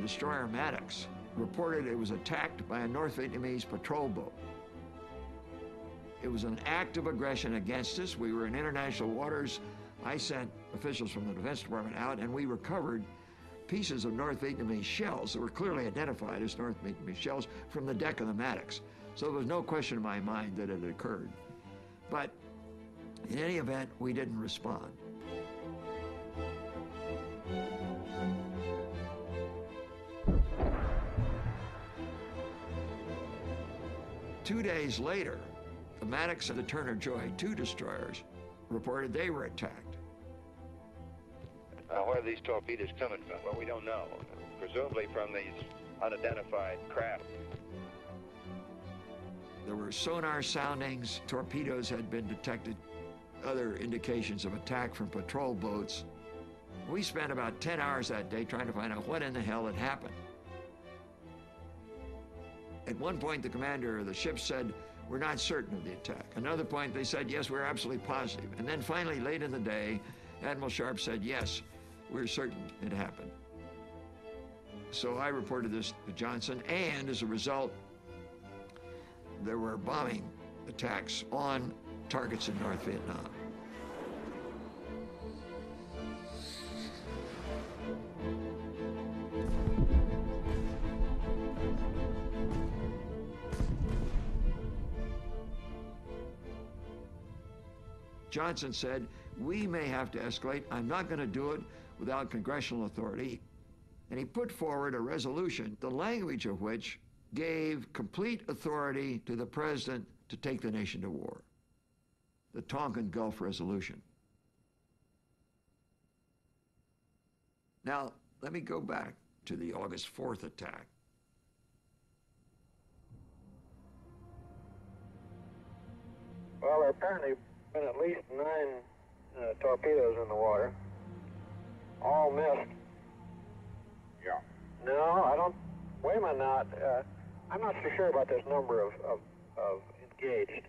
destroyer Maddox reported it was attacked by a North Vietnamese patrol boat. It was an act of aggression against us. We were in international waters. I sent officials from the Defense Department out, and we recovered pieces of North Vietnamese shells that were clearly identified as North Vietnamese shells from the deck of the Maddox. So there was no question in my mind that it had occurred. But in any event, we didn't respond. Two days later, the Maddox and the Turner Joy, two destroyers, reported they were attacked. Where are these torpedoes coming from? Well, we don't know. Presumably from these unidentified craft. There were sonar soundings, torpedoes had been detected, other indications of attack from patrol boats. We spent about 10 hours that day trying to find out what in the hell had happened. At one point, the commander of the ship said, "We're not certain of the attack." Another point, they said, "Yes, we're absolutely positive." And then finally, late in the day, Admiral Sharp said, "Yes, we're certain it happened." So I reported this to Johnson, and as a result, there were bombing attacks on targets in North Vietnam. Johnson said, "We may have to escalate. I'm not going to do it without congressional authority." And he put forward a resolution, the language of which gave complete authority to the president to take the nation to war. The Tonkin Gulf Resolution. Now, let me go back to the August 4th attack. Well, there apparently been at least 9 torpedoes in the water, all missed. Yeah. No, I don't. Wait a minute now. I'm not so sure about this number of engaged.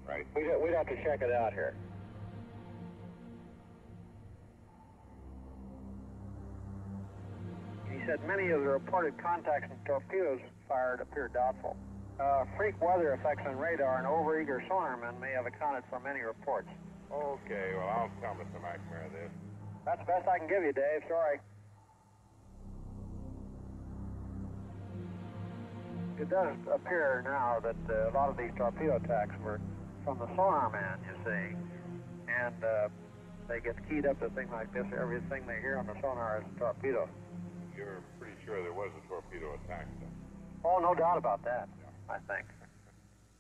Right. We'd have to check it out here. He said many of the reported contacts and torpedoes fired appear doubtful. Freak weather effects on radar and overeager sonarmen may have accounted for many reports. Okay, well, I'll tell Mr. McNamara this. That's the best I can give you, Dave. Sorry. It does appear now that a lot of these torpedo attacks were from the sonar man, you see. And they get keyed up to things like this. Everything they hear on the sonar is a torpedo. You're pretty sure there was a torpedo attack, then? Oh, no doubt about that, I think.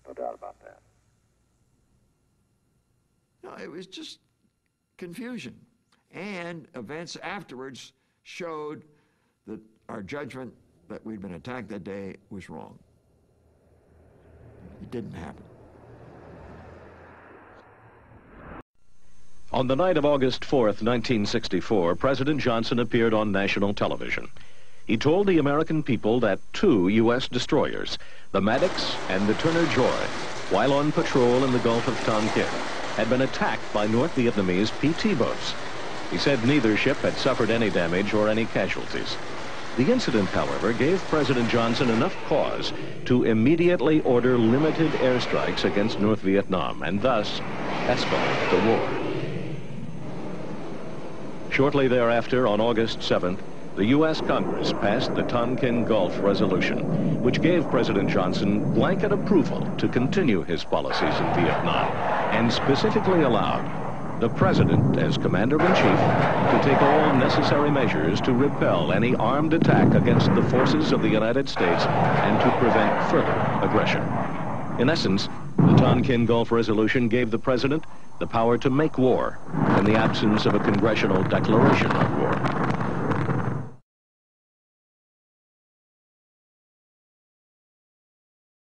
No doubt about that. No, it was just confusion. And events afterwards showed that our judgment that we'd been attacked that day was wrong. It didn't happen. On the night of August 4th, 1964, President Johnson appeared on national television. He told the American people that 2 U.S. destroyers, the Maddox and the Turner Joy, while on patrol in the Gulf of Tonkin, had been attacked by North Vietnamese PT boats. He said neither ship had suffered any damage or any casualties. The incident, however, gave President Johnson enough cause to immediately order limited airstrikes against North Vietnam and thus escalate the war. Shortly thereafter, on August 7th, the U.S. Congress passed the Tonkin Gulf Resolution, which gave President Johnson blanket approval to continue his policies in Vietnam, and specifically allowed the President, as Commander-in-Chief, to take all necessary measures to repel any armed attack against the forces of the United States and to prevent further aggression. In essence, the Tonkin Gulf Resolution gave the President the power to make war in the absence of a congressional declaration of war.